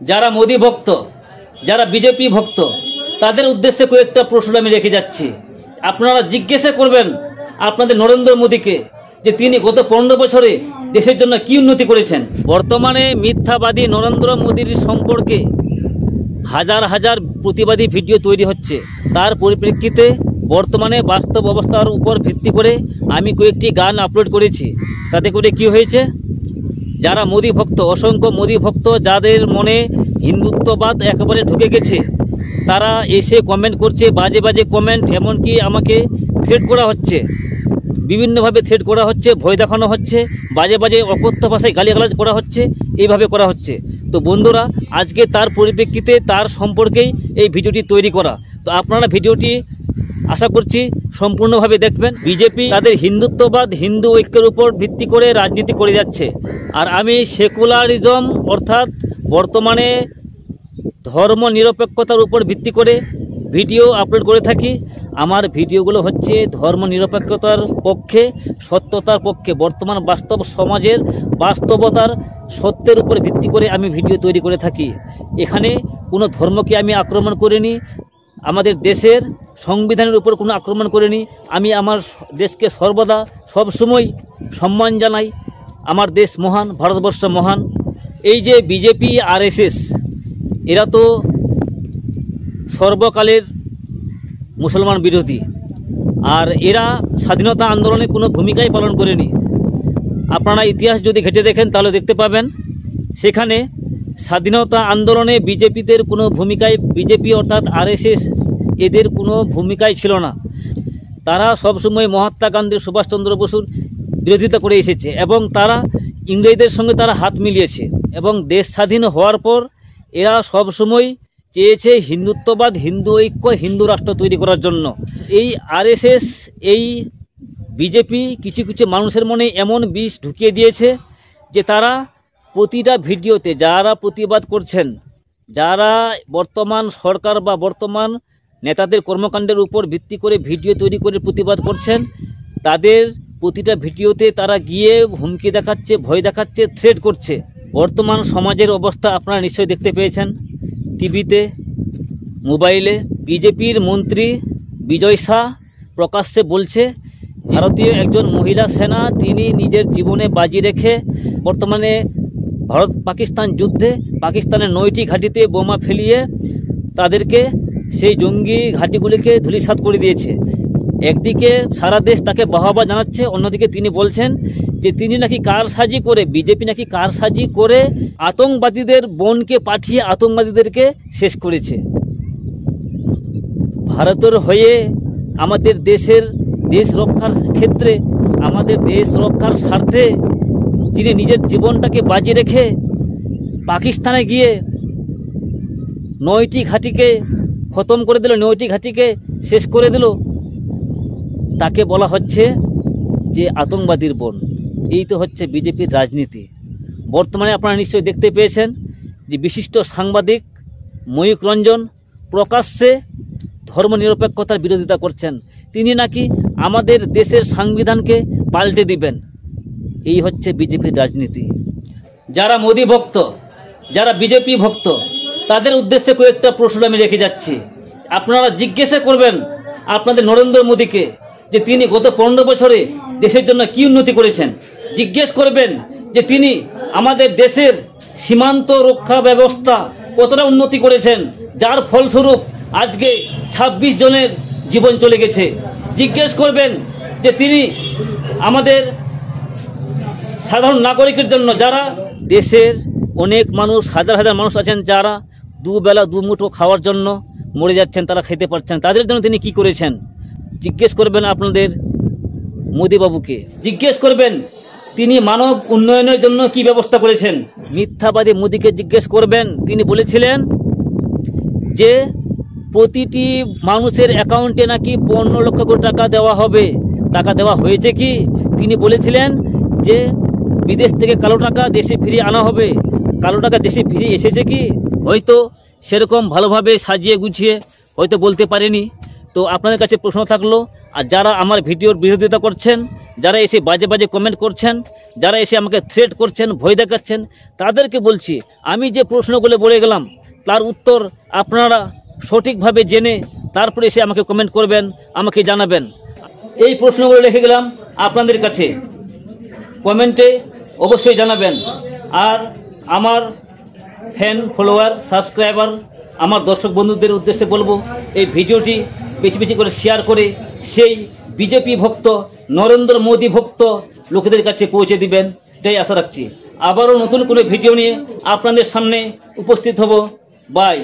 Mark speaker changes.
Speaker 1: যারা মোদি ভক্ত, যারা বিজেপি ভক্ত, তাদের উদ্দেশ্যে কয়েকটা প্রশ্ন আমি রেখে যাচ্ছি। আপনারা জিজ্ঞাসা করবেন আপনাদের নরেন্দ্র মোদীকে যে তিনি গত 15 বছরে দেশের জন্য কি উন্নতি করেছেন। বর্তমানে মিথ্যাবাদী নরেন্দ্র মোদীর সম্পর্কে হাজার হাজার প্রতিবাদী ভিডিও তৈরি হচ্ছে। তার পরিপ্রেক্ষিতে বর্তমানে বাস্তব অবস্থার উপর ভিত্তি করে আমি কয়েকটি গান আপলোড করেছি। তাতে করে কি হয়েছে, যারা মোদি ভক্ত, অসংখ্য মোদি ভক্ত যাদের মনে হিন্দুত্ববাদ একেবারে ঢুকে গেছে, তারা এসে কমেন্ট করছে, বাজে বাজে কমেন্ট, এমনকি আমাকে থ্রেট করা হচ্ছে, বিভিন্নভাবে থ্রেট করা হচ্ছে, ভয় দেখানো হচ্ছে, বাজে বাজে অকথ্য ভাষায় গালিগালাজ করা হচ্ছে, এইভাবে করা হচ্ছে। তো বন্ধুরা, আজকে তার পরিপ্রেক্ষিতে তার সম্পর্কেই এই ভিডিওটি তৈরি করা। তো আপনারা ভিডিওটি আশা করছি সম্পূর্ণভাবে দেখবেন। বিজেপি তাদের হিন্দুত্ববাদ, হিন্দু ঐক্যের উপর ভিত্তি করে রাজনীতি করে যাচ্ছে, আর আমি সেকুলারিজম অর্থাৎ বর্তমানে ধর্ম নিরপেক্ষতার উপর ভিত্তি করে ভিডিও আপলোড করে থাকি। আমার ভিডিওগুলো হচ্ছে ধর্ম নিরপেক্ষতার পক্ষে, সত্যতার পক্ষে, বর্তমান বাস্তব সমাজের বাস্তবতার সত্যের উপর ভিত্তি করে আমি ভিডিও তৈরি করে থাকি। এখানে কোনো ধর্মকে আমি আক্রমণ করিনি, আমাদের দেশের সংবিধানের উপর কোনো আক্রমণ করিনি। আমি আমার দেশকে সর্বদা সবসময় সম্মান জানাই। আমার দেশ মহান, ভারতবর্ষ মহান। এই যে বিজেপি আরএসএস, এরা তো সর্বকালের মুসলমান বিরোধী, আর এরা স্বাধীনতা আন্দোলনে কোনো ভূমিকাই পালন করেনি। আপনারা ইতিহাস যদি ঘেঁটে দেখেন তাহলে দেখতে পাবেন সেখানে স্বাধীনতা আন্দোলনে বিজেপিদের কোনো ভূমিকায়, বিজেপি অর্থাৎ আরএসএস এদের কোনো ভূমিকাই ছিল না। তারা সবসময় মহাত্মা গান্ধী, সুভাষচন্দ্র বসুর বিরোধিতা করে এসেছে, এবং তারা ইংরেজদের সঙ্গে তারা হাত মিলিয়েছে, এবং দেশ স্বাধীন হওয়ার পর এরা সবসময় চেয়েছে হিন্দুত্ববাদ, হিন্দু ঐক্য, হিন্দু রাষ্ট্র তৈরি করার জন্য। এই আরএসএস, এই বিজেপি কিছু কিছু মানুষের মনে এমন বিষ ঢুকিয়ে দিয়েছে যে তারা প্রতিটা ভিডিওতে যারা প্রতিবাদ করছেন, যারা বর্তমান সরকার বা বর্তমান নেতাদের কর্মকাণ্ডের উপর ভিত্তি করে ভিডিও তৈরি করে প্রতিবাদ করছেন, তাদের প্রতিটা ভিডিওতে তারা গিয়ে হুমকি দেখাচ্ছে, ভয় দেখাচ্ছে, থ্রেট করছে। বর্তমান সমাজের অবস্থা আপনারা নিশ্চয়ই দেখতে পেয়েছেন টিভিতে, মোবাইলে। বিজেপির মন্ত্রী বিজয় শাহ প্রকাশ্যে বলছে ভারতীয় একজন মহিলা সেনা, তিনি নিজের জীবনে বাজি রেখে বর্তমানে ভারত পাকিস্তান যুদ্ধে পাকিস্তানের 9টি ঘাঁটিতে বোমা ফেলিয়ে তাদেরকে, সেই জঙ্গি ঘাঁটিগুলিকে ধূলিসাৎ করে দিয়েছে। একদিকে সারা দেশ তাকে বাহবা জানাচ্ছে, অন্যদিকে তিনি বলছেন যে তিনি নাকি কারসাজি করে, বিজেপি নাকি কারসাজি করে আতঙ্কবাদীদের বোনকে পাঠিয়ে আতঙ্কবাদীদেরকে শেষ করেছে। ভারতের হয়ে আমাদের দেশ রক্ষার ক্ষেত্রে, আমাদের দেশ রক্ষার স্বার্থে যিনি নিজের জীবনটাকে বাজি রেখে পাকিস্তানে গিয়ে 9টি ঘাঁটিকে খতম করে দিল, 9টি ঘাঁটিকে শেষ করে দিল, তাকে বলা হচ্ছে যে আতঙ্কবাদীর বোন। এই তো হচ্ছে বিজেপির রাজনীতি। বর্তমানে আপনারা নিশ্চয়ই দেখতে পেয়েছেন যে বিশিষ্ট সাংবাদিক ময়ূক রঞ্জন প্রকাশ্যে ধর্মনিরপেক্ষতার বিরোধিতা করছেন। তিনি নাকি আমাদের দেশের সংবিধানকে পাল্টে দিবেন। এই হচ্ছে বিজেপির রাজনীতি। যারা মোদি ভক্ত, যারা বিজেপি ভক্ত, তাদের উদ্দেশ্যে কয়েকটা প্রশ্ন আমি রেখে যাচ্ছি। আপনারা জিজ্ঞাসা করবেন আপনাদের নরেন্দ্র মোদীকে যে তিনি গত 15 বছরে দেশের জন্য কি উন্নতি করেছেন। জিজ্ঞেস করবেন যে তিনি আমাদের দেশের সীমান্ত রক্ষা ব্যবস্থা কতটা উন্নতি করেছেন, যার ফলস্বরূপ আজকে 26 জনের জীবন চলে গেছে। জিজ্ঞেস করবেন যে তিনি আমাদের সাধারণ নাগরিকের জন্য, যারা দেশের অনেক মানুষ, হাজার হাজার মানুষ আছেন যারা দুবেলা দুমুঠো খাওয়ার জন্য মরে যাচ্ছেন, তারা খেতে পারছেন, তাদের জন্য তিনি কি করেছেন। জিজ্ঞেস করবেন আপনাদের মোদিবাবুকে। জিজ্ঞেস করবেন তিনি মানব উন্নয়নের জন্য কি ব্যবস্থা করেছেন। মিথ্যাবাদী মোদিকে জিজ্ঞেস করবেন, তিনি বলেছিলেন যে প্রতিটি মানুষের অ্যাকাউন্টে নাকি 15 লক্ষ কোটি টাকা দেওয়া হবে। টাকা দেওয়া হয়েছে কি? তিনি বলেছিলেন যে বিদেশ থেকে কালো টাকা দেশে ফিরিয়ে আনা হবে। কালো টাকা দেশে ফিরিয়ে এসেছে কি? হয়তো সেরকম ভালোভাবে সাজিয়ে গুছিয়ে হয়তো বলতে পারেনি। তো আপনাদের কাছে প্রশ্ন থাকলো, আর যারা আমার ভিডিওর বিরোধিতা করছেন, যারা এসে বাজে বাজে কমেন্ট করছেন, যারা এসে আমাকে থ্রেট করছেন, ভয় দেখাচ্ছেন, তাদেরকে বলছি আমি যে প্রশ্নগুলো বলে গেলাম তার উত্তর আপনারা সঠিকভাবে জেনে তারপরে এসে আমাকে কমেন্ট করবেন, আমাকে জানাবেন। এই প্রশ্নগুলো রেখে গেলাম আপনাদের কাছে, কমেন্টে অবশ্যই জানাবেন। আর আমার ফ্যান, ফলোয়ার, সাবস্ক্রাইবার, আমার দর্শক বন্ধুদের উদ্দেশ্যে বলবো, এই ভিডিওটি বেশি বেশি করে শেয়ার করে সেই বিজেপি ভক্ত, নরেন্দ্র মোদী ভক্ত লোকেদের কাছে পৌঁছে দিবেন, এটাই আশা রাখছি। আবারও নতুন কোনো ভিডিও নিয়ে আপনাদের সামনে উপস্থিত হব। বাই।